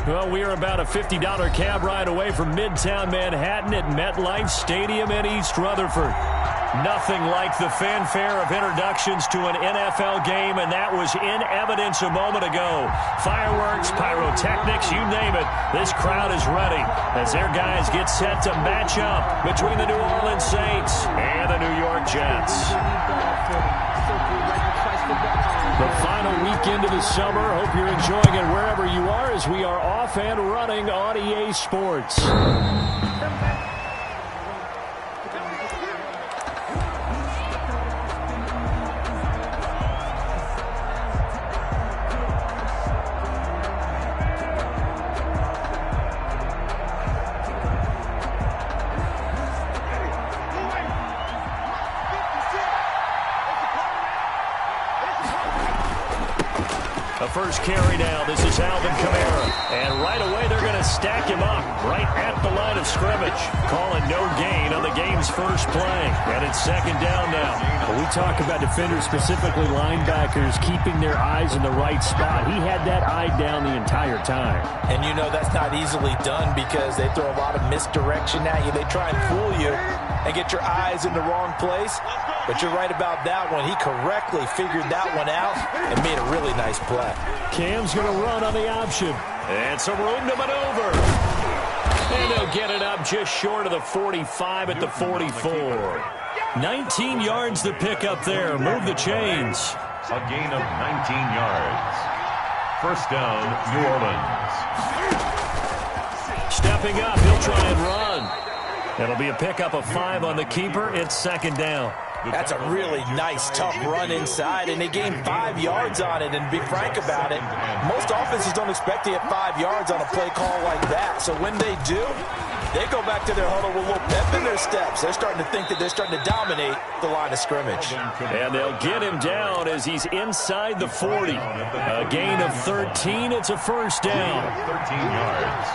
Well, we are about a $50 cab ride away from Midtown Manhattan at MetLife Stadium in East Rutherford. Nothing like the fanfare of introductions to an NFL game, and that was in evidence a moment ago. Fireworks, pyrotechnics, you name it. This crowd is ready as their guys get set to match up between the New Orleans Saints and the New York Jets. The final weekend of the summer. Hope you're enjoying it wherever you are as we are off and running on EA Sports. The first carry now. This is Alvin Kamara. And right away, they're going to stack him up right at the line of scrimmage. Calling no gain on the game's first play. And it's second down now. When we talk about defenders, specifically linebackers, keeping their eyes in the right spot, he had that eye down the entire time. And you know that's not easily done because they throw a lot of misdirection at you. They try and fool you and get your eyes in the wrong place. But you're right about that one. He correctly figured that one out and made a really nice play. Cam's going to run on the option. And some room to maneuver. And they'll get it up just short of the 45 at the 44. 19 yards to pick up there. Move the chains. A gain of 19 yards. First down, New Orleans. Stepping up, he'll try and run. It'll be a pickup of 5 on the keeper. It's second down. That's a really nice, tough run inside, and they gained 5 yards on it. And to be frank about it, most offenses don't expect to get 5 yards on a play call like that. So when they do, they go back to their huddle with a little pep in their steps. They're starting to think that they're starting to dominate the line of scrimmage. And they'll get him down as he's inside the 40. A gain of 13. It's a first down. 13 yards.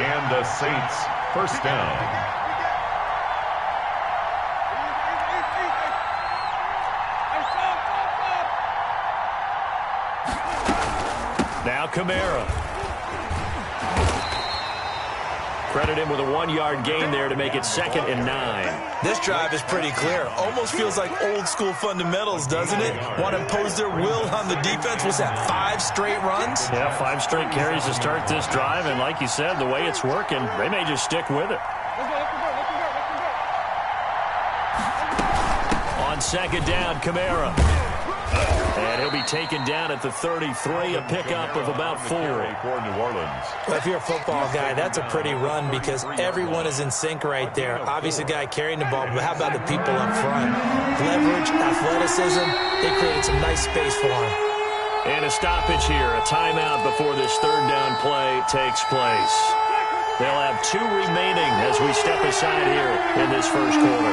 And the Saints, first down. Now Kamara. Credit him with a 1-yard gain there to make it 2nd and 9. This drive is pretty clear. Almost feels like old school fundamentals, doesn't it? Want to impose their will on the defense. What's that, 5 straight runs? Yeah, 5 straight carries to start this drive. And like you said, the way it's working, they may just stick with it. On second down, Kamara. And he'll be taken down at the 33, a pickup of about 4. For New Orleans. Well, if you're a football guy, that's a pretty run because everyone is in sync right there. Obviously, the guy carrying the ball, but how about the people up front? Leverage, athleticism, they created some nice space for him. And a stoppage here, a timeout before this third down play takes place. They'll have 2 remaining as we step aside here in this first quarter.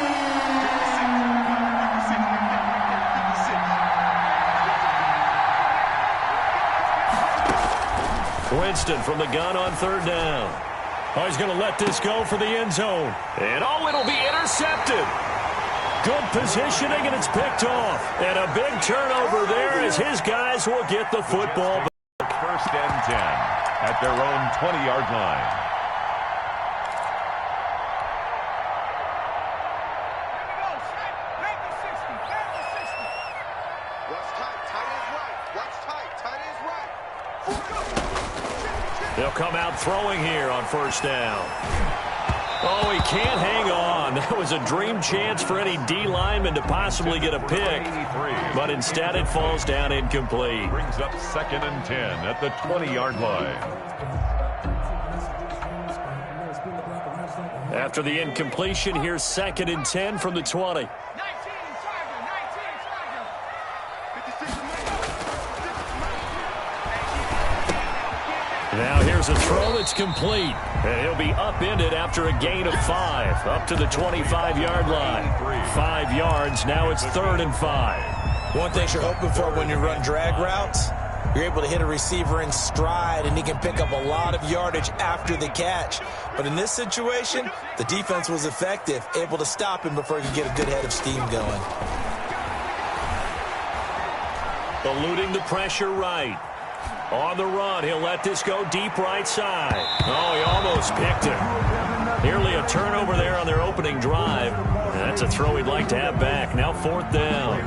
Winston from the gun on third down. Oh, he's going to let this go for the end zone. And oh, it'll be intercepted. Good positioning, and it's picked off. And a big turnover there as his guys will get the football back. First and 10 at their own 20-yard line. They'll come out throwing here on first down. Oh, he can't hang on. That was a dream chance for any D lineman to possibly get a pick. But instead it falls down incomplete. Brings up 2nd and 10 at the 20-yard line. After the incompletion, here's 2nd and 10 from the 20. Now here's a throw that's complete. And he'll be upended after a gain of 5. Up to the 25-yard line. 5 yards. Now it's 3rd and 5. One thing you're hoping for when you run drag routes, you're able to hit a receiver in stride, and he can pick up a lot of yardage after the catch. But in this situation, the defense was effective, able to stop him before he could get a good head of steam going. Eluding the pressure right. On the run, he'll let this go deep right side. Oh, he almost picked it. Nearly a turnover there on their opening drive. And that's a throw he'd like to have back. Now 4th down.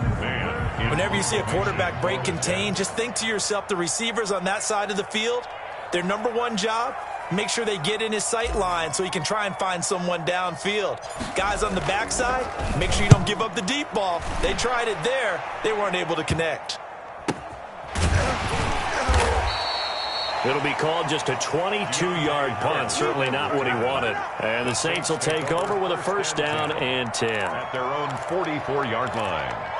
Whenever you see a quarterback break contain, just think to yourself, the receivers on that side of the field, their number one job, make sure they get in his sight line so he can try and find someone downfield. Guys on the backside, make sure you don't give up the deep ball. They tried it there. They weren't able to connect. It'll be called just a 22-yard punt. Certainly not what he wanted. And the Saints will take over with a 1st down and 10. At their own 44-yard line.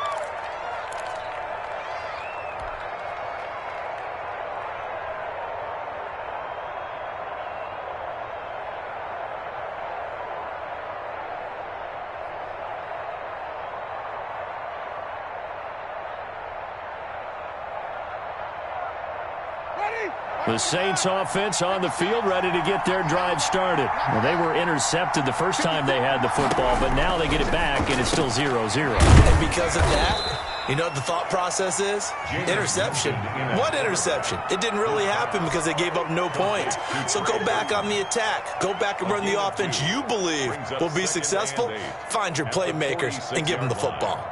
The Saints offense on the field, ready to get their drive started. Well, they were intercepted the first time they had the football, but now they get it back, and it's still 0-0. And because of that, you know what the thought process is? Interception. What interception? It didn't really happen because they gave up no points. So go back on the attack. Go back and run the offense you believe will be successful. Find your playmakers and give them the football.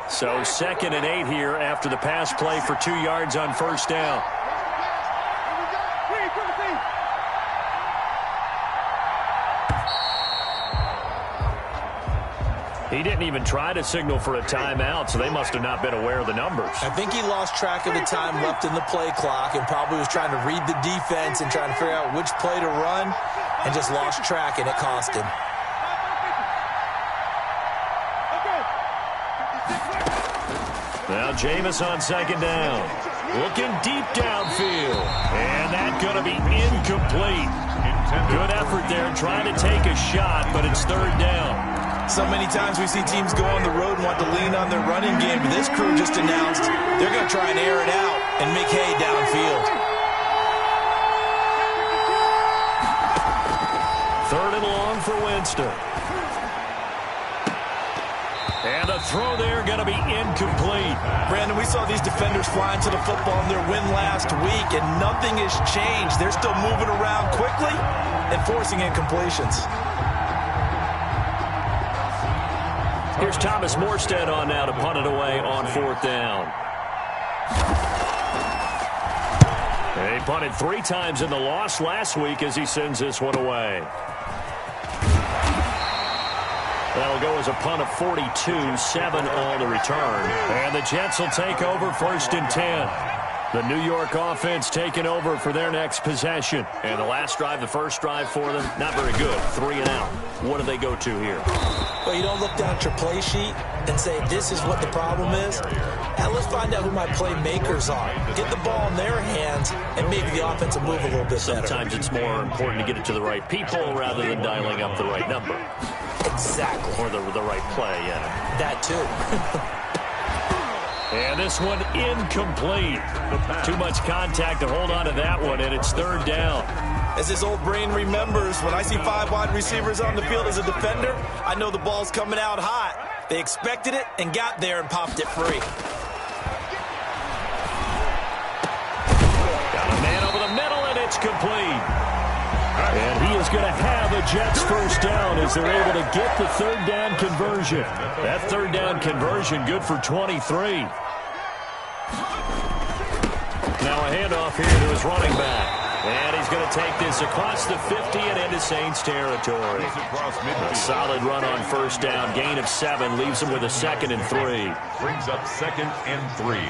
So 2nd and 8 here after the pass play for 2 yards on 1st down. He didn't even try to signal for a timeout, so they must have not been aware of the numbers. I think he lost track of the time left in the play clock and probably was trying to read the defense and trying to figure out which play to run and just lost track, and it cost him. Now Jameis on 2nd down. Looking deep downfield. And that's going to be incomplete. Good effort there trying to take a shot, but it's 3rd down. So many times we see teams go on the road and want to lean on their running game, but this crew just announced they're going to try and air it out and make hay downfield. 3rd and long for Winston. And the throw there going to be incomplete. Brandon, we saw these defenders flying to the football in their win last week, and nothing has changed. They're still moving around quickly and forcing incompletions. Here's Thomas Morstead on now to punt it away on 4th down. He punted 3 times in the loss last week as he sends this one away. That'll go as a punt of 42, 7 on the return. And the Jets will take over 1st and 10. The New York offense taking over for their next possession. And the last drive, the first drive for them, not very good. 3 and out. What do they go to here? Well, you don't look down at your play sheet and say, this is what the problem is. Now let's find out who my playmakers are. Get the ball in their hands and maybe the offense will move a little bit better. Sometimes it's more important to get it to the right people rather than dialing up the right number. Exactly. Or the right play, yeah. That too. And this one incomplete. Too much contact to hold on to that one, and it's 3rd down. As his old brain remembers, when I see 5 wide receivers on the field as a defender, I know the ball's coming out hot. They expected it and got there and popped it free. Got a man over the middle, and it's It's complete. And he is going to have a Jets first down as they're able to get the third down conversion. That third down conversion good for 23. Now a handoff here to his running back. And he's going to take this across the 50 and into Saints territory. A solid run on first down. Gain of 7 leaves him with a 2nd and 3. Brings up 2nd and 3.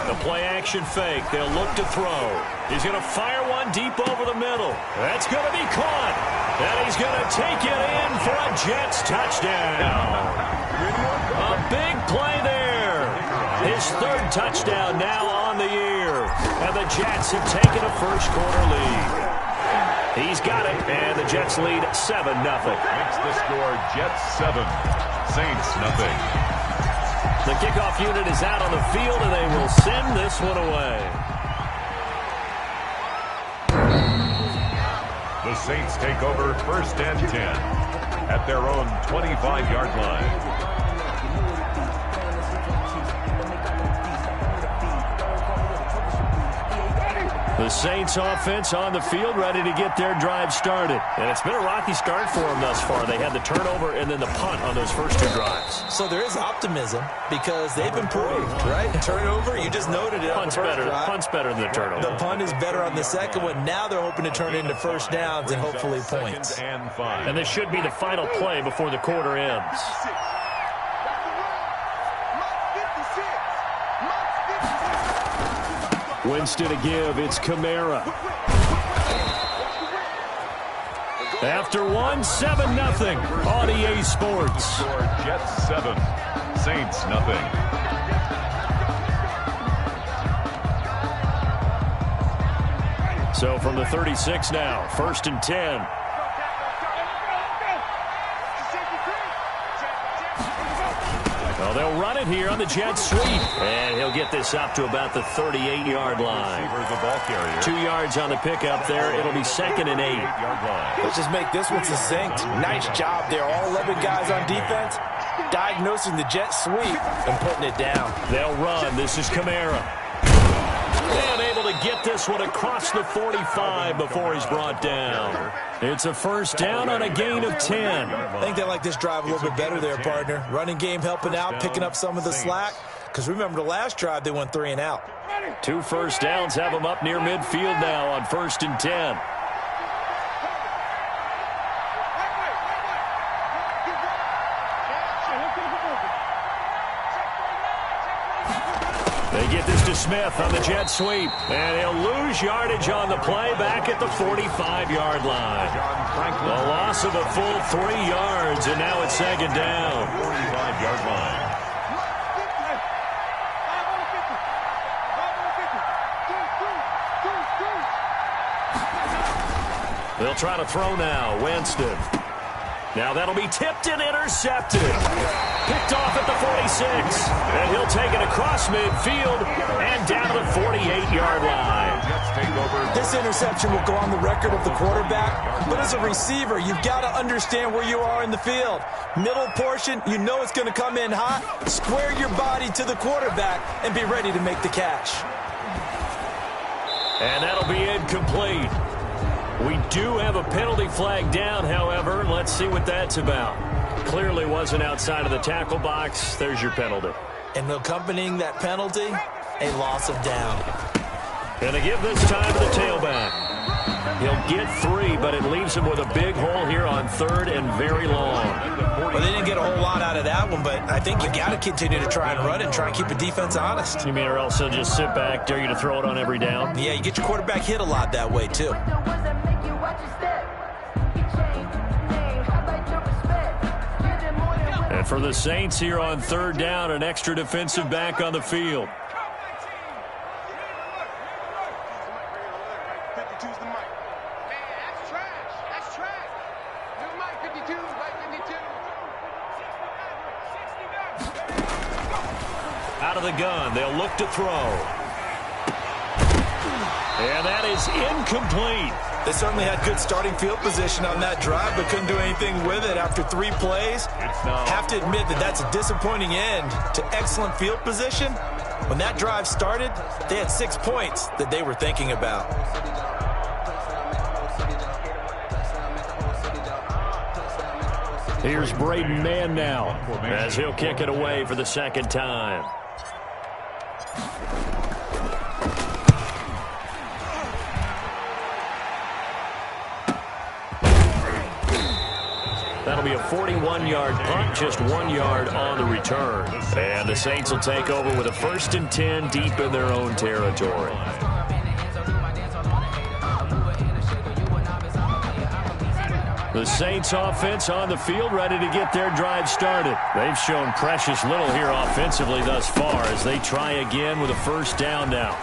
The play-action fake. They'll look to throw. He's going to fire one deep over the middle. That's going to be caught. And he's going to take it in for a Jets touchdown. A big play there. His 3rd touchdown now on the year. And the Jets have taken a first-quarter lead. He's got it, and the Jets lead 7-0. Makes the score Jets 7, Saints nothing. The kickoff unit is out on the field, and they will send this one away. The Saints take over 1st and 10 at their own 25-yard line. The Saints offense on the field ready to get their drive started. And it's been a rocky start for them thus far. They had the turnover and then the punt on those first 2 drives. So there is optimism because they've improved, right? Turnover, you just noted it. Punt's better than the turnover. The punt is better on the second one. Now they're hoping to turn it into first downs and hopefully points. And this should be the final play before the quarter ends. Winston to give. It's Kamara. After 1, 7-0 on EA Sports. Jets 7, Saints nothing. So from the 36 now, 1st and 10. Well, they'll run it here on the jet sweep. And he'll get this up to about the 38-yard line. The ball carrier. 2 yards on the pickup there. It'll be 2nd and 8. Let's just make this one succinct. Nice job there. All 11 guys on defense diagnosing the jet sweep and putting it down. They'll run. This is Kamara. And able to get this one across the 45 before he's brought down. It's a first down on a gain of 10. I think they like this drive a little bit better there, partner. Running game helping out, picking up some of the slack. Because remember, the last drive, they went 3 and out. 2 first downs have them up near midfield now on 1st and 10. They get this to Smith on the jet sweep. And he'll lose yardage on the play back at the 45-yard line. A loss of a full 3 yards, and now it's 2nd down. 45-yard line. They'll try to throw now. Winston. Now that'll be tipped and intercepted. Picked off at the 46. And he'll take it across midfield and down to the 48-yard line. This interception will go on the record of the quarterback. But as a receiver, you've got to understand where you are in the field. Middle portion, you know it's going to come in hot. Square your body to the quarterback and be ready to make the catch. And that'll be incomplete. We do have a penalty flag down, however. Let's see what that's about. Clearly wasn't outside of the tackle box. There's your penalty. And accompanying that penalty, a loss of down. And to give this time to the tailback. He'll get 3, but it leaves him with a big hole here on 3rd and very long. Well, they didn't get a whole lot out of that one, but I think you got to continue to try and run and try and keep the defense honest. You mean or else they'll just sit back, dare you to throw it on every down? Yeah, you get your quarterback hit a lot that way, too. And for the Saints here on 3rd down, an extra defensive back on the field. Out of the gun, they'll look to throw. And that is incomplete. They certainly had good starting field position on that drive, but couldn't do anything with it after 3 plays. Have to admit that that's a disappointing end to excellent field position, When that drive started, they had 6 points that they were thinking about. Here's Braden Mann now as he'll kick it away for the second time. That'll be a 41-yard punt, just 1 yard on the return. And the Saints will take over with a 1st and 10 deep in their own territory. The Saints offense on the field, ready to get their drive started. They've shown precious little here offensively thus far as they try again with a 1st down now.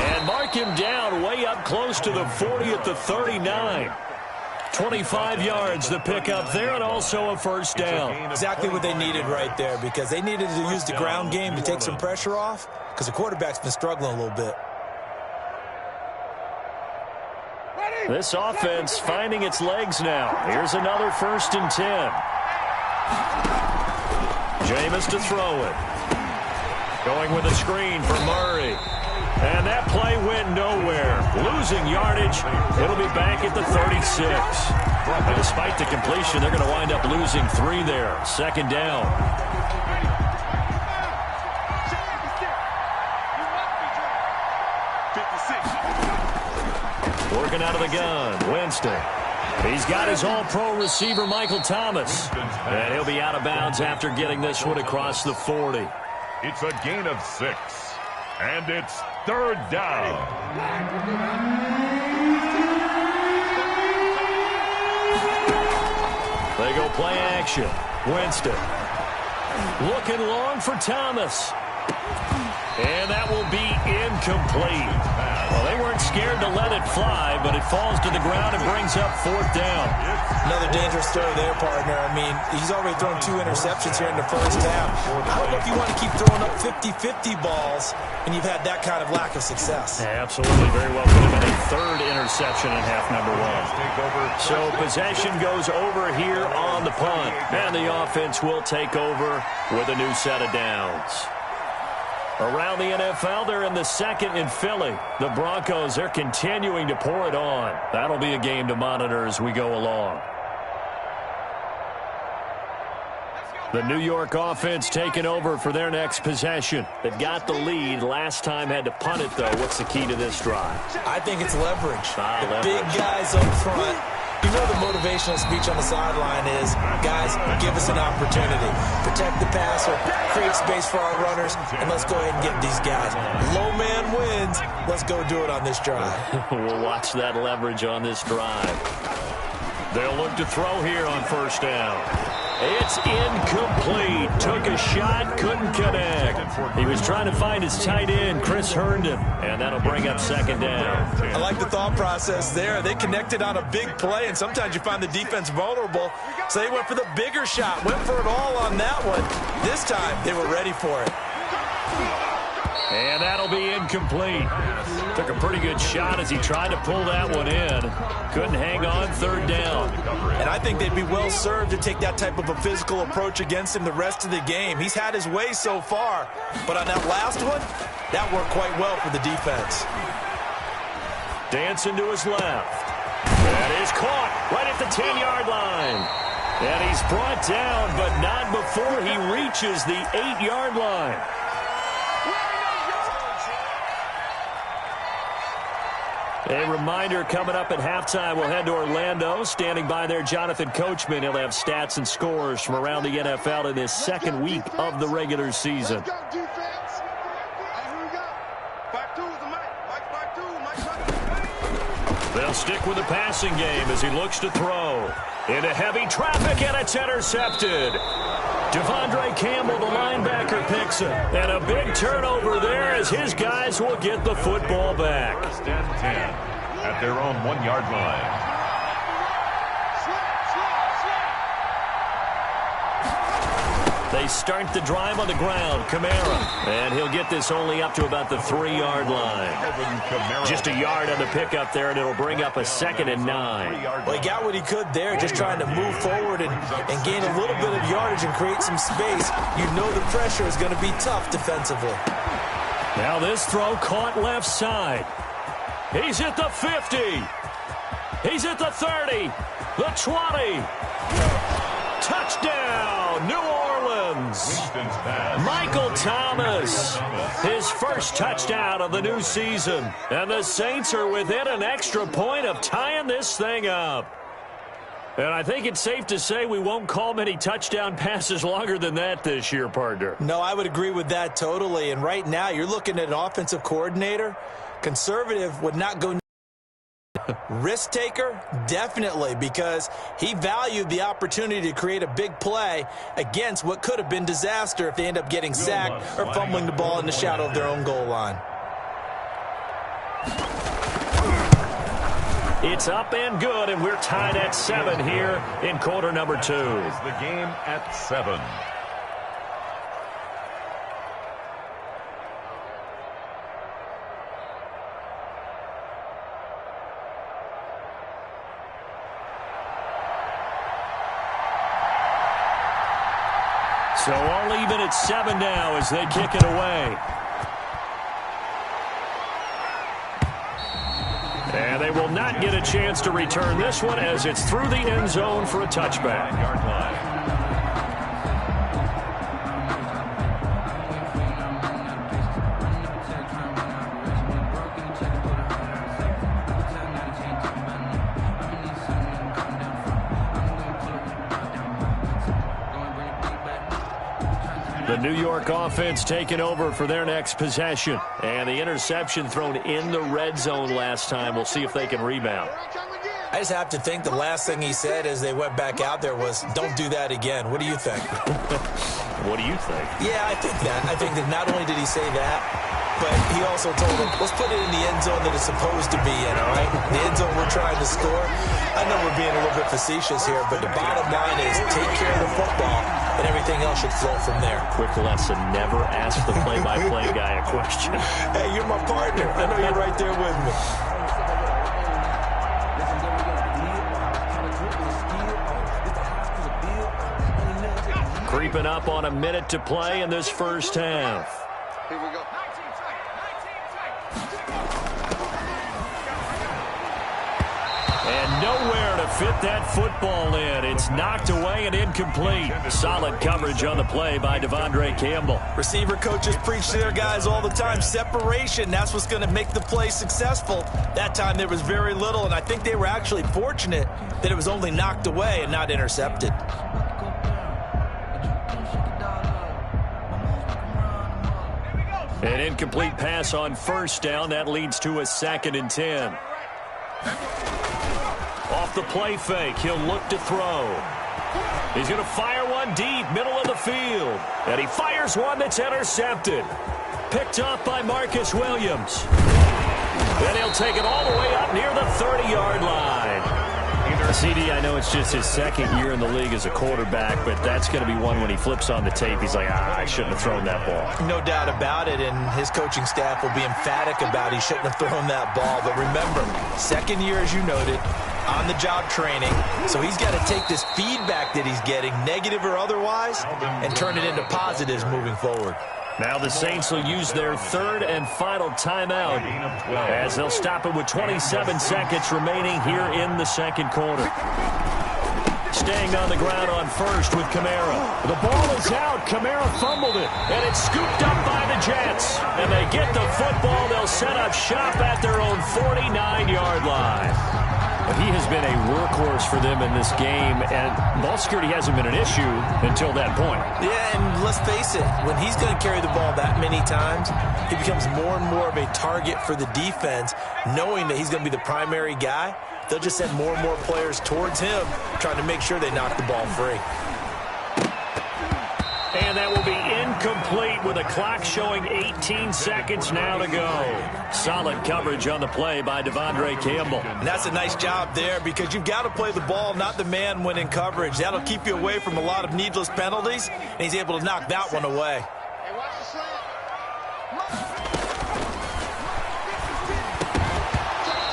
And mark him down way up close to the 40 at the 39. 25 yards the pickup there, and also a 1st down. Exactly what they needed right there, because they needed to use the ground game to take some pressure off, because the quarterback's been struggling a little bit. This offense finding its legs now. Here's another 1st and 10. Jameis to throw it. Going with a screen for Murray. And that play went nowhere. Losing yardage. It'll be back at the 36. And despite the completion, they're going to wind up losing 3 there. 2nd down. Working out of the gun, Winston. He's got his all-pro receiver, Michael Thomas. And he'll be out of bounds after getting this one across the 40. It's a gain of 6. And it's 3rd down. They go play action. Winston. Looking long for Thomas. And that will be incomplete. Well, they weren't scared to let it fly, but it falls to the ground and brings up 4th down. Another dangerous throw there, partner. I mean, he's already thrown 2 interceptions here in the 1st half. I don't know if you want to keep throwing up 50-50 balls when you've had that kind of lack of success. Absolutely. Very well could have been a 3rd interception in half number 1. So possession goes over here on the punt, and the offense will take over with a new set of downs. Around the NFL, they're in the 2nd in Philly. The Broncos, they're continuing to pour it on. That'll be a game to monitor as we go along. The New York offense taking over for their next possession. They've got the lead. Last time had to punt it, though. What's the key to this drive? I think it's leverage. The big guys up front. You know the motivational speech on the sideline is, guys, give us an opportunity. Protect the passer, create space for our runners, and let's go ahead and get these guys. Low man wins. Let's go do it on this drive. We'll watch that leverage on this drive. They'll look to throw here on 1st down. It's incomplete. Took a shot, couldn't connect. He was trying to find his tight end, Chris Herndon, and that'll bring up 2nd down. I like the thought process there. They connected on a big play, and sometimes you find the defense vulnerable, so they went for the bigger shot, went for it all on that one. This time, they were ready for it. And that'll be incomplete. Took a pretty good shot as he tried to pull that one in. Couldn't hang on, 3rd down. And I think they'd be well served to take that type of a physical approach against him the rest of the game. He's had his way so far, but on that last one, that worked quite well for the defense. Dancing to his left. That is caught right at the 10-yard line. And he's brought down, but not before he reaches the 8-yard line. A reminder, coming up at halftime, we'll head to Orlando. Standing by there, Jonathan Coachman. He'll have stats and scores from around the NFL in this 2nd week of the regular season. They'll stick with the passing game as he looks to throw. Into heavy traffic, and it's intercepted. Devondre Campbell, the linebacker, picks it. And a big turnover there as his guys will get the football back. 1st and 10 at their own 1-yard line. They start the drive on the ground. Kamara. And he'll get this only up to about the 3-yard line. Just a yard on the pickup there, and it'll bring up a 2nd and 9. Well, he got what he could there, just trying to move forward and gain a little bit of yardage and create some space. You know the pressure is going to be tough defensively. Now this throw caught left side. He's at the 50. He's at the 30. The 20. Touchdown, New Orleans. Michael Thomas, his first touchdown of the new season. And the Saints are within an extra point of tying this thing up. And I think it's safe to say we won't call many touchdown passes longer than that this year, partner. No, I would agree with that totally. And right now, you're looking at an offensive coordinator. Conservative would not go. Risk taker, definitely, because he valued the opportunity to create a big play against what could have been disaster if they end up getting sacked or fumbling the ball in the shadow of their own goal line. It's up and good, and we're tied at 7 here in quarter number 2. Is the game at 7. So all even at 7 now as they kick it away. And they will not get a chance to return this one as it's through the end zone for a touchback. 9-yard line. The New York offense taking over for their next possession. And the interception thrown in the red zone last time. We'll see if they can rebound. I just have to think the last thing he said as they went back out there was, don't do that again. What do you think? What do you think? Yeah, I think that. I think that not only did he say that, but he also told them, let's put it in the end zone that it's supposed to be in, all right? The end zone we're trying to score. I know we're being a little bit facetious here, but the bottom line is take care of the football, and everything else should flow from there. Quick lesson, never ask the play-by-play guy a question. Hey, you're my partner. I know you're right there with me. Creeping up on a minute to play in this first half. Here we go. And nowhere to fit that football in. It's knocked away and incomplete. Solid coverage on the play by Devondre Campbell. Receiver coaches preach to their guys all the time. Separation, that's what's going to make the play successful. That time there was very little, and I think they were actually fortunate that it was only knocked away and not intercepted. An incomplete pass on first down. That leads to a 2nd and 10. Off the play fake, he'll look to throw. He's going to fire one deep, middle of the field. And he fires one that's intercepted. Picked up by Marcus Williams. Then he'll take it all the way up near the 30-yard line. CD, I know it's just his 2nd year in the league as a quarterback, but that's going to be one when he flips on the tape. He's like, I shouldn't have thrown that ball. No doubt about it, and his coaching staff will be emphatic about he shouldn't have thrown that ball. But remember, 2nd year, as you noted, on-the-job training. So he's got to take this feedback that he's getting, negative or otherwise, and turn it into positives moving forward. Now the Saints will use their 3rd and final timeout as they'll stop it with 27 seconds remaining here in the 2nd quarter. Staying on the ground on first with Kamara. The ball is out. Kamara fumbled it, and it's scooped up by the Jets. And they get the football. They'll set up shop at their own 49-yard line. He has been a workhorse for them in this game, and ball security hasn't been an issue until that point. Yeah, and let's face it, when he's going to carry the ball that many times, he becomes more and more of a target for the defense, knowing that he's going to be the primary guy. They'll just send more and more players towards him, trying to make sure they knock the ball free. And that will be incomplete with a clock showing 18 seconds now to go. Solid coverage on the play by Devondre Campbell. And that's a nice job there because you've got to play the ball, not the man when in coverage. That'll keep you away from a lot of needless penalties, and he's able to knock that one away.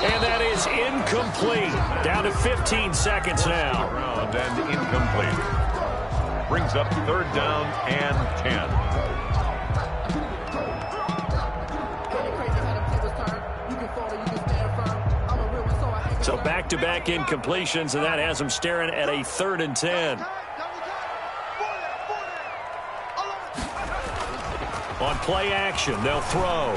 And that is incomplete. Down to 15 seconds now. Around and incomplete. Brings up 3rd down and 10. So back-to-back incompletions, and that has them staring at a 3rd and 10. On play action, they'll throw.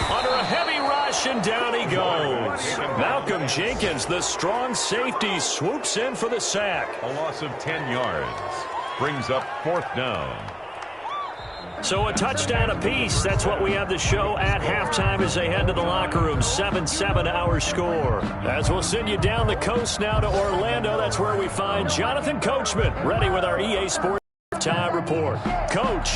Under a heavy rush, and down he goes. Malcolm Jenkins, the strong safety, swoops in for the sack. A loss of 10 yards. Brings up 4th down. So a touchdown apiece. That's what we have to show at halftime as they head to the locker room. 7-7 our score. As we'll send you down the coast now to Orlando. That's where we find Jonathan Coachman, ready with our EA Sports Time report. Coach.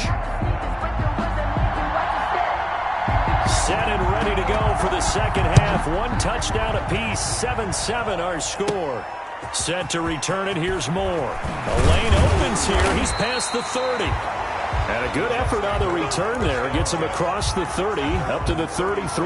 Set and ready to go for the second half. 1 touchdown apiece. 7-7 our score. Set to return it. Here's Moore. The lane opens here. He's past the 30. And a good effort on the return there. Gets him across the 30 up to the 33.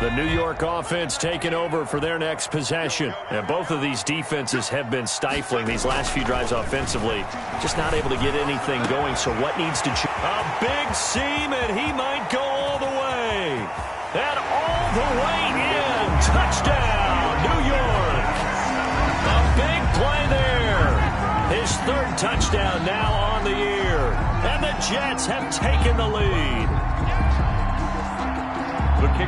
The New York offense taking over for their next possession. And both of these defenses have been stifling these last few drives offensively. Just not able to get anything going. So what needs to change? A big seam, and he might go all the way. And all the way in. Touchdown, New York. A big play there. His 3rd touchdown now on the year. And the Jets have taken the lead.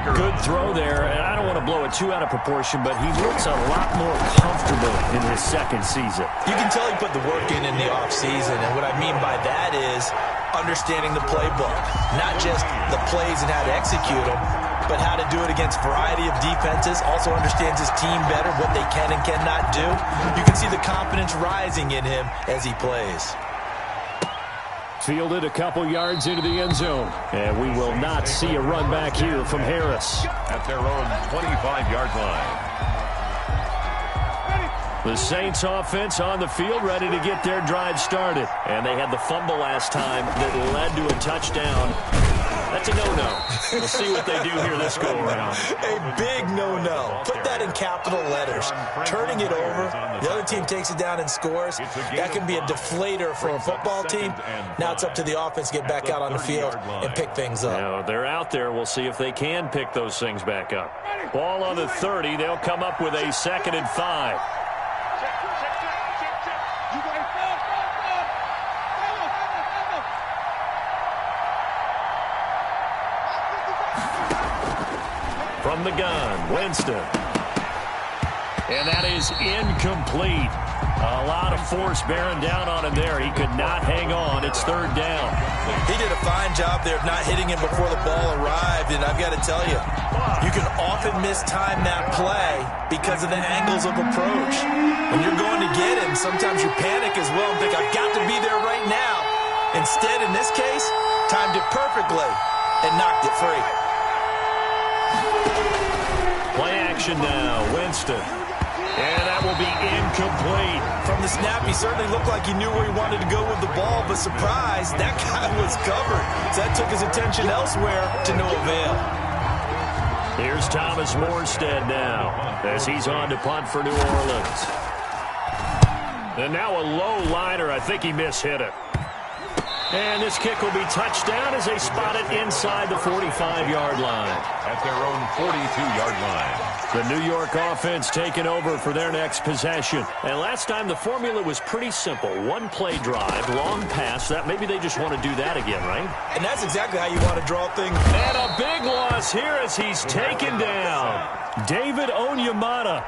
Good throw there, and I don't want to blow it too out of proportion, but he looks a lot more comfortable in his 2nd season. You can tell he put the work in the offseason, and what I mean by that is understanding the playbook. Not just the plays and how to execute them, but how to do it against a variety of defenses. Also understands his team better, what they can and cannot do. You can see the confidence rising in him as he plays. Fielded a couple yards into the end zone. And we will not see a run back here from Harris. At their own 25-yard line. The Saints offense on the field, ready to get their drive started. And they had the fumble last time that led to a touchdown. That's a no-no. We'll see what they do here this go-around. A big no-no. Put that in capital letters. Turning it over, the other team takes it down and scores. That can be a deflator for a football team. Now it's up to the offense to get back out on the field and pick things up. Now, they're out there. We'll see if they can pick those things back up. Ball on the 30. They'll come up with a 2nd and 5. From the gun, Winston. And that is incomplete. A lot of force bearing down on him there. He could not hang on. It's 3rd down. He did a fine job there of not hitting him before the ball arrived. And I've got to tell you, you can often mistime that play because of the angles of approach. When you're going to get him, sometimes you panic as well and think, I've got to be there right now. Instead, in this case, timed it perfectly and knocked it free. Play action now, Winston. And that will be incomplete. From the snap, he certainly looked like he knew where he wanted to go with the ball, but surprise, that guy was covered. So that took his attention elsewhere to no avail. Here's Thomas Morstead now as he's on to punt for New Orleans. And now a low liner. I think he mishit it. And this kick will be touchdown as they spot it inside the 45-yard line. At their own 42-yard line. The New York offense taking over for their next possession. And last time the formula was pretty simple. 1-play drive, long pass. That maybe they just want to do that again, right? And that's exactly how you want to draw things. And a big loss here as he's taken down. David Onyemata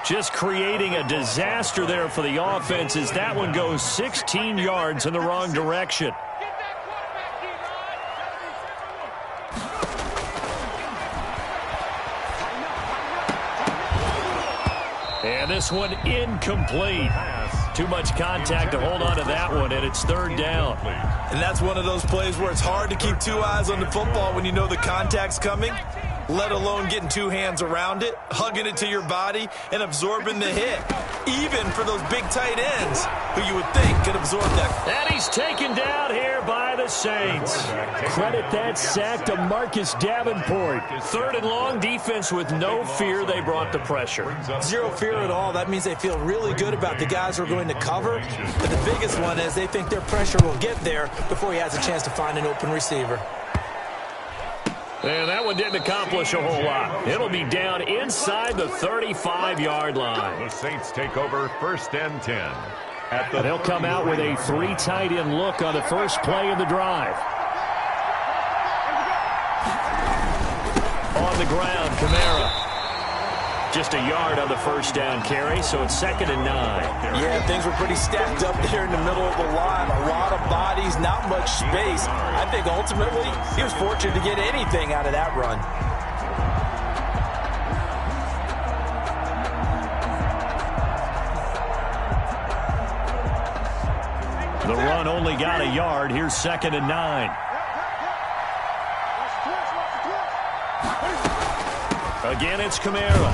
just creating a disaster there for the offense as that one goes 16 yards in the wrong direction. this one incomplete. Too much contact to hold on to that one, and it's third down. And that's one of those plays where it's hard to keep two eyes on the football when you know the contact's coming, let alone getting two hands around it, hugging it to your body, and absorbing the hit. Even for those big tight ends who you would think could absorb that. And he's taken down here by the Saints. Credit that sack to Marcus Davenport. Third and long, defense with no fear. They brought the pressure. Zero fear at all. That means they feel really good about the guys who are going to cover. But the biggest one is they think their pressure will get there before he has a chance to find an open receiver. And that one didn't accomplish a whole lot. It'll be down inside the 35-yard line. The Saints take over first and 10. And they'll come out with a three tight end look on the first play of the drive. On the ground, Kamara. Just a yard on the first down carry, so it's 2nd and 9. Yeah, things were pretty stacked up there in the middle of the line. A lot of bodies, not much space. I think ultimately he was fortunate to get anything out of that run. The run only got a yard. Here's 2nd and 9. Again, it's Kamara.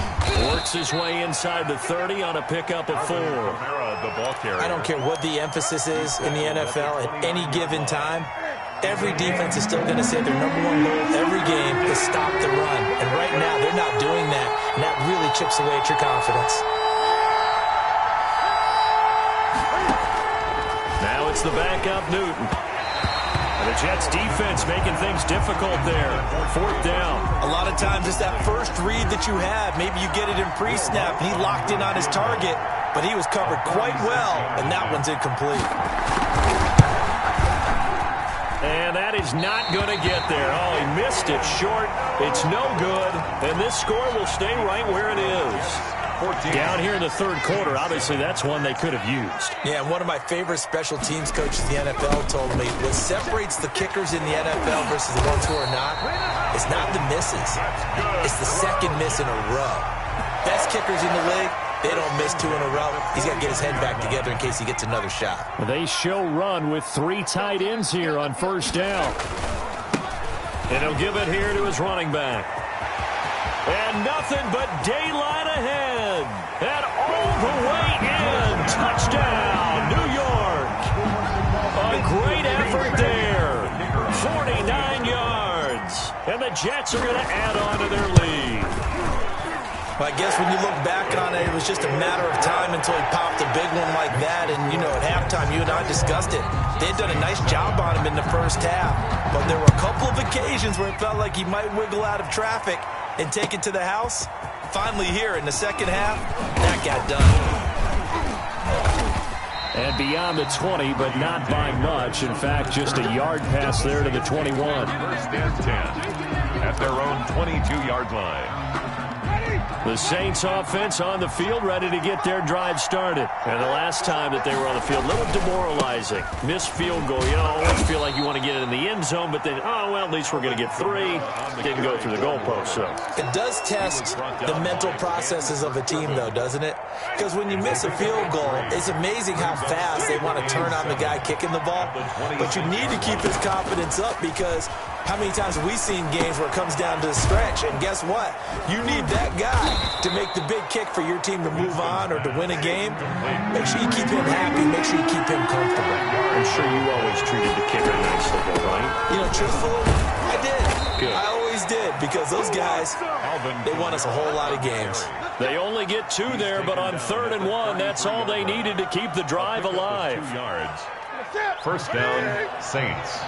Works his way inside the 30 on a pickup of 4. I don't care what the emphasis is in the NFL at any given time. Every defense is still going to say their number one goal every game is stop the run. And right now, they're not doing that. And that really chips away at your confidence. Now it's the backup, Newton. And the Jets defense making things difficult there. 4th down. A lot of times it's that first read that you have. Maybe you get it in pre-snap, and he locked in on his target, but he was covered quite well, and that one's incomplete. And that is not going to get there. Oh, he missed it short. It's no good, and this score will stay right where it is. Down here in the third quarter, obviously that's one they could have used. Yeah, and one of my favorite special teams coaches in the NFL told me what separates the kickers in the NFL versus the ones who are not, it's not the misses. It's the second miss in a row. Best kickers in the league, they don't miss 2 in a row. He's got to get his head back together in case he gets another shot. They show run with 3 tight ends here on first down. And he'll give it here to his running back. And nothing but daylight ahead. And all the way in. Touchdown, New York. A great effort there. 49 yards. And the Jets are going to add on to their lead. Well, I guess when you look back on it, it was just a matter of time until he popped a big one like that. And, you know, at halftime, you and I discussed it. They'd done a nice job on him in the first half. But there were a couple of occasions where it felt like he might wiggle out of traffic and take it to the house. Finally here in the second half, that got done. And beyond the 20, but not by much. In fact, just a yard pass there to the 21. First and 10 at their own 22-yard line. The Saints offense on the field, ready to get their drive started. And the last time that they were on the field, a little demoralizing. Missed field goal. You know, always feel like you want to get it in the end zone, but then, oh, well, at least we're going to get 3. Didn't go through the goalpost, so. It does test the mental processes of a team, though, doesn't it? Because when you miss a field goal, it's amazing how fast they want to turn on the guy kicking the ball. But you need to keep his confidence up because how many times have we seen games where it comes down to the stretch? And guess what? You need that guy to make the big kick for your team to move on or to win a game. Make sure you keep him happy. Make sure you keep him comfortable. I'm sure you always treated the kicker nicely, though, right? You know, truthfully, I did. Good. I always did because those guys, they won us a whole lot of games. They only get 2 there, but on 3rd and 1, that's all they needed to keep the drive alive. 2 yards. First down, Saints.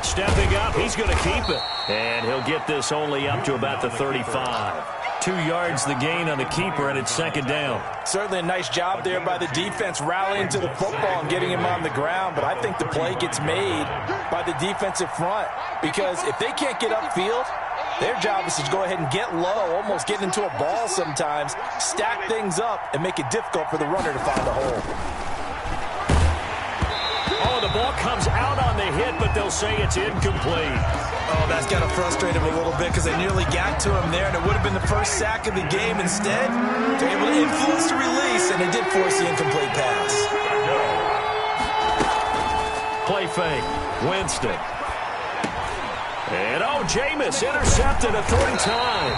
Stepping up, he's going to keep it. And he'll get this only up to about the 35. 2 yards the gain on the keeper, and it's 2nd down. Certainly a nice job there by the defense rallying to the football and getting him on the ground, but I think the play gets made by the defensive front because if they can't get upfield, their job is to go ahead and get low, almost get into a ball sometimes, stack things up, and make it difficult for the runner to find a hole. Oh, the ball comes out on the hit, but they'll say it's incomplete. Oh, that's got to frustrate him a little bit because they nearly got to him there, and it would have been the first sack of the game. Instead, they're able to influence the release, and they did force the incomplete pass. Play fake. Winston. And, Jameis intercepted a third time.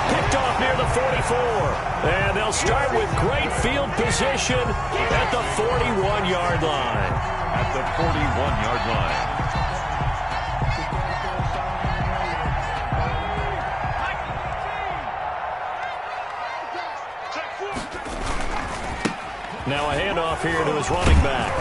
Picked off near the 44. And they'll start with great field position at the 41-yard line. At the 41-yard line. Now a handoff here to his running back.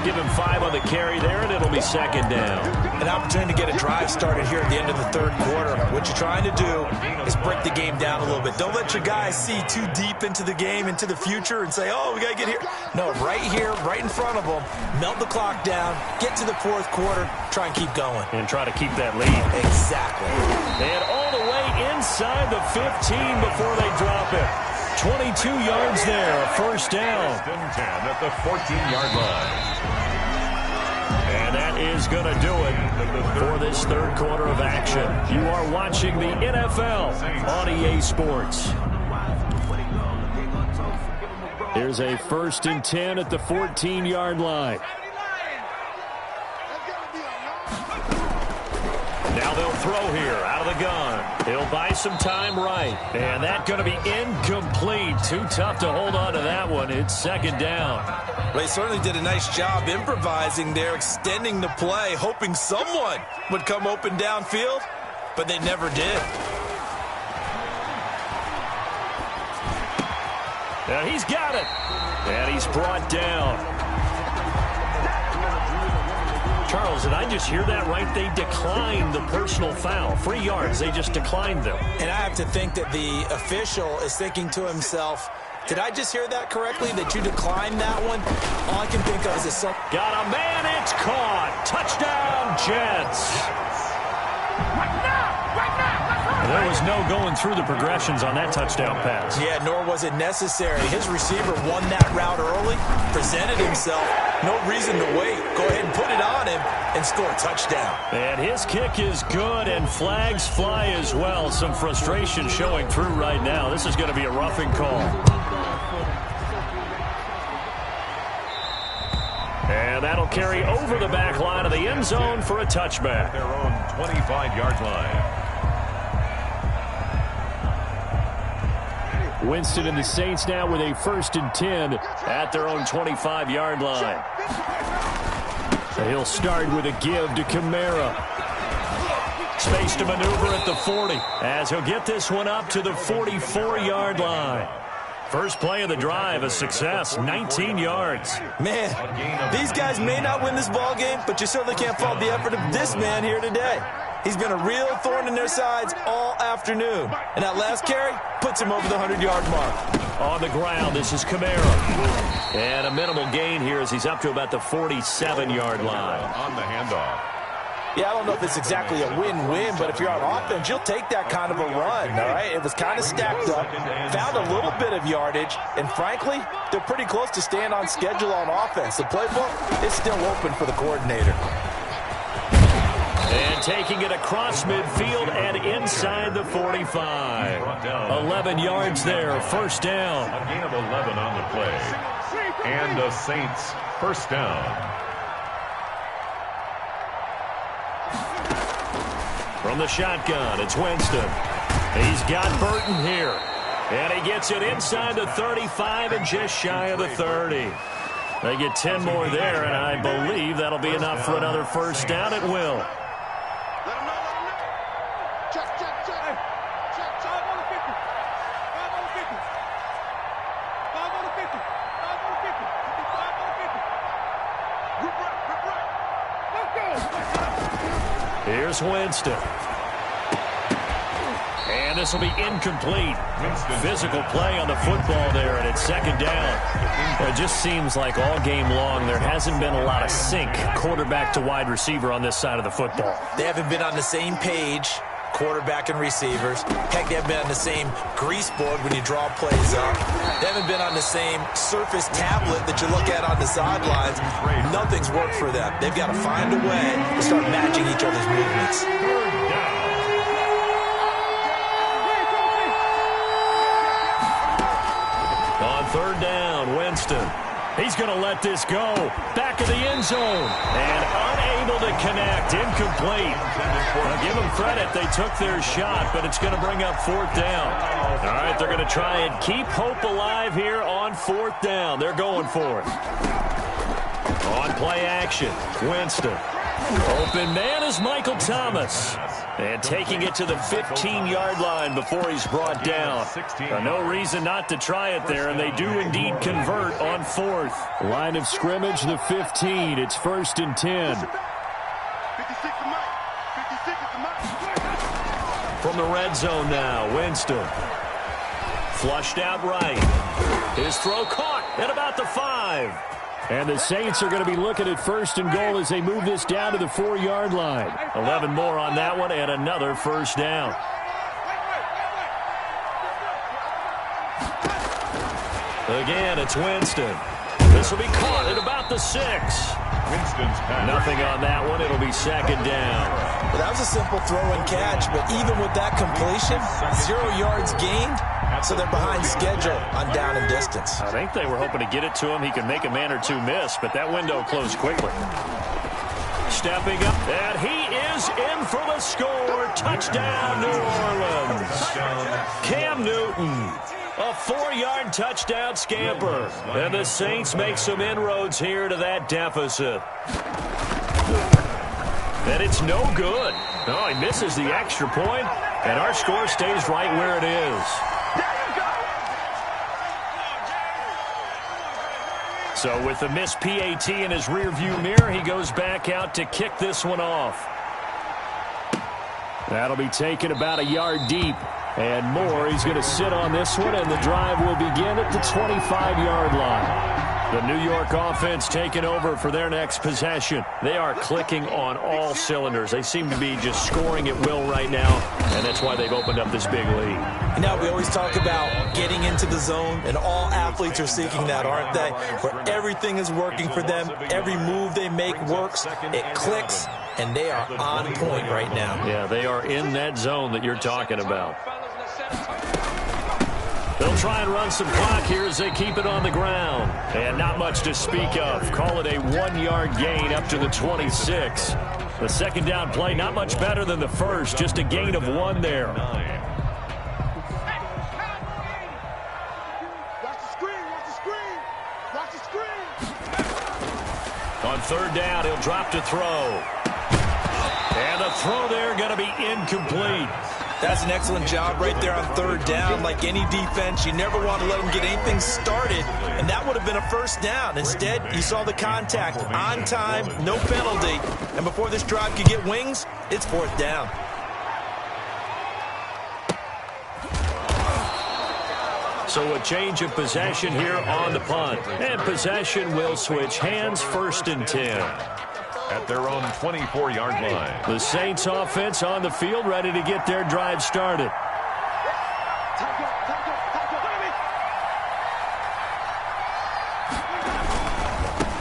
Give him 5 on the carry there, and it'll be second down. An opportunity to get a drive started here at the end of the third quarter. What you're trying to do is break the game down a little bit. Don't let your guys see too deep into the game, into the future, and say, we got to get here. No, right here, right in front of them, melt the clock down, get to the fourth quarter, try and keep going. And try to keep that lead. Exactly. And all the way inside the 15 before they drop it. 22 yards there, a first down. First and 10 at the 14-yard line. And that is going to do it for this third quarter of action. You are watching the NFL on EA Sports. Here's a first and 10 at the 14-yard line. Now they'll throw here out of the gun. He'll buy some time right. And that's going to be incomplete. Too tough to hold on to that one. It's second down. Well, they certainly did a nice job improvising there, extending the play, hoping someone would come open downfield, but they never did. And he's got it. And he's brought down. Charles, did I just hear that right? They declined the personal foul. 3 yards, they just declined them. And I have to think that the official is thinking to himself, did I just hear that correctly, that you declined that one? All I can think of is a... Got a man, it's caught. Touchdown, Jets. There was no going through the progressions on that touchdown pass. Yeah, nor was it necessary. His receiver won that route early, presented himself. No reason to wait. Go ahead and put it on him and score a touchdown. And his kick is good, and flags fly as well. Some frustration showing through right now. This is going to be a roughing call. And that'll carry over the back line of the end zone for a touchback. Their own 25-yard line. Winston and the Saints now with a first and 10 at their own 25-yard line. So he'll start with a give to Kamara. Space to maneuver at the 40 as he'll get this one up to the 44-yard line. First play of the drive, a success, 19 yards. Man, these guys may not win this ball game, but you certainly can't fault the effort of this man here today. He's been a real thorn in their sides all afternoon. And that last carry puts him over the 100-yard mark. On the ground, this is Kamara. And a minimal gain here as he's up to about the 47-yard line. On the handoff. Yeah, I don't know if it's exactly a win-win, but if you're on offense, you'll take that kind of a run, all right? It was kind of stacked up, found a little bit of yardage, and frankly, they're pretty close to staying on schedule on offense. The playbook is still open for the coordinator. And taking it across midfield and inside the 45. 11 yards there, first down. A gain of 11 on the play. And the Saints first down. From the shotgun, it's Winston. He's got Burton here. And he gets it inside the 35 and just shy of the 30. They get 10 more there, and I believe that'll be enough for another first down. It will. Here's Winston. And this will be incomplete. Physical play on the football there, and it's second down. Well, it just seems like all game long there hasn't been a lot of sync quarterback to wide receiver on this side of the football. They haven't been on the same page. quarterback and receivers. Heck, they haven't been on the same grease board when you draw plays up. They haven't been on the same Surface tablet that you look at on the sidelines. Nothing's worked for them. They've got to find a way to start matching each other's movements. On third down, Winston. He's going to let this go. Back of the end zone. And unable to connect. Incomplete. I'll give them credit. They took their shot, but it's going to bring up fourth down. All right, they're going to try and keep hope alive here on fourth down. They're going for it. On play action, Winston. Open man is Michael Thomas. And taking it to the 15-yard line before he's brought down. No reason not to try it there, and they do indeed convert on fourth. Line of scrimmage, the 15. It's 1st and 10. From the red zone now, Winston. Flushed out right. His throw caught at about the 5. And the Saints are going to be looking at 1st and goal as they move this down to the 4-yard line. 11 more on that one and another first down. Again, it's Winston. This will be caught at about the 6. Nothing on that one. It'll be second down. Well, that was a simple throw and catch, but even with that completion, 0 yards gained. So they're behind schedule on down and distance. I think they were hoping to get it to him. He could make a man or two miss, but that window closed quickly. Stepping up, and he is in for the score. Touchdown, New Orleans. Cam Newton, a 4-yard touchdown scamper. And the Saints make some inroads here to that deficit. And it's no good. Oh, he misses the extra point, and our score stays right where it is. So with the missed PAT in his rearview mirror, he goes back out to kick this one off. That'll be taken about a yard deep. And more, he's going to sit on this one, and the drive will begin at the 25-yard line. The New York offense taking over for their next possession. They are clicking on all cylinders. They seem to be just scoring at will right now, and that's why they've opened up this big lead. Now, we always talk about getting into the zone, and all athletes are seeking that, aren't they? Where everything is working for them, every move they make works, it clicks, and they are on point right now. Yeah, they are in that zone that you're talking about. They'll try and run some clock here as they keep it on the ground. And not much to speak of. Call it a 1-yard gain up to the 26. The second down play, not much better than the first. Just a gain of 1 there. Watch the screen, watch the screen, watch the screen. On third down, he'll drop to throw. And the throw there going to be incomplete. That's an excellent job right there on third down. Like any defense, you never want to let them get anything started, and that would have been a first down. Instead, you saw the contact on time, no penalty, and before this drive could get wings, it's fourth down. So a change of possession here on the punt, and possession will switch hands, 1st and 10. At their own 24-yard line. The Saints offense on the field ready to get their drive started.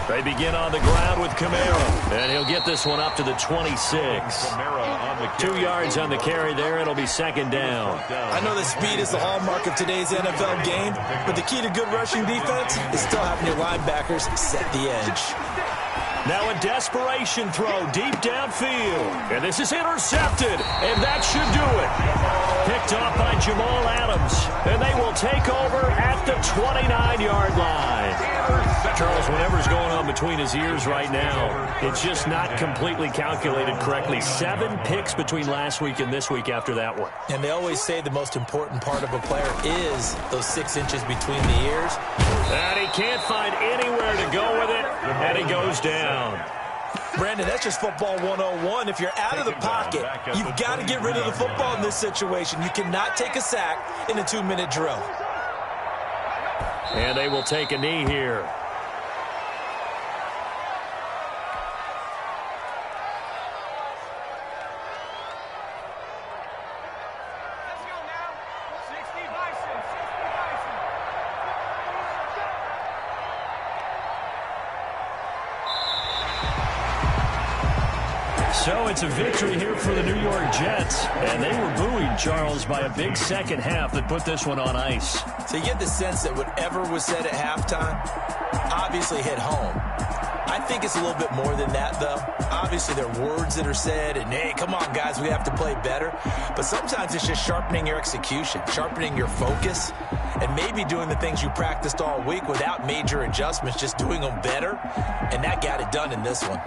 They begin on the ground with Kamara, and he'll get this one up to the 26. 2 yards on the carry there. It'll be second down. I know that speed is the hallmark of today's NFL game, but the key to good rushing defense is still having your linebackers set the edge. Now a desperation throw deep downfield. And this is intercepted. And that should do it. Picked off by Jamal Adams. And they will take over at the 29-yard line. Charles, whatever's going on between his ears right now, it's just not completely calculated correctly. 7 picks between last week and this week after that one. And they always say the most important part of a player is those 6 inches between the ears. And he can't find anywhere to go with it. And he goes down. Brandon, that's just football 101. If you're out of the pocket, you've got to get rid of the football in this situation. You cannot take a sack in a 2-minute drill. And they will take a knee here. So it's a victory here for the New York Jets, and they were buoyed, Charles, by a big second half that put this one on ice. So you get the sense that whatever was said at halftime obviously hit home. I think it's a little bit more than that, though. Obviously, there are words that are said, and, hey, come on, guys, we have to play better. But sometimes it's just sharpening your execution, sharpening your focus, and maybe doing the things you practiced all week without major adjustments, just doing them better, and that got it done in this one.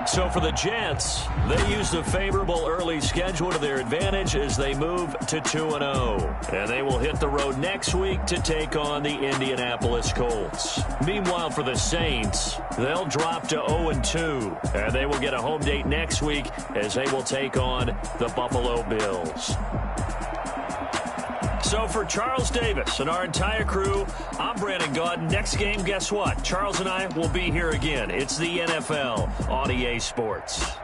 So for the Jets, they used a favorable early schedule to their advantage as they move to 2-0. And they will hit the road next week to take on the Indianapolis Colts. Meanwhile, for the Saints, they'll drop to 0-2. And they will get a home date next week as they will take on the Buffalo Bills. So for Charles Davis and our entire crew, I'm Brandon Gaudin. Next game, guess what? Charles and I will be here again. It's the NFL on EA Sports.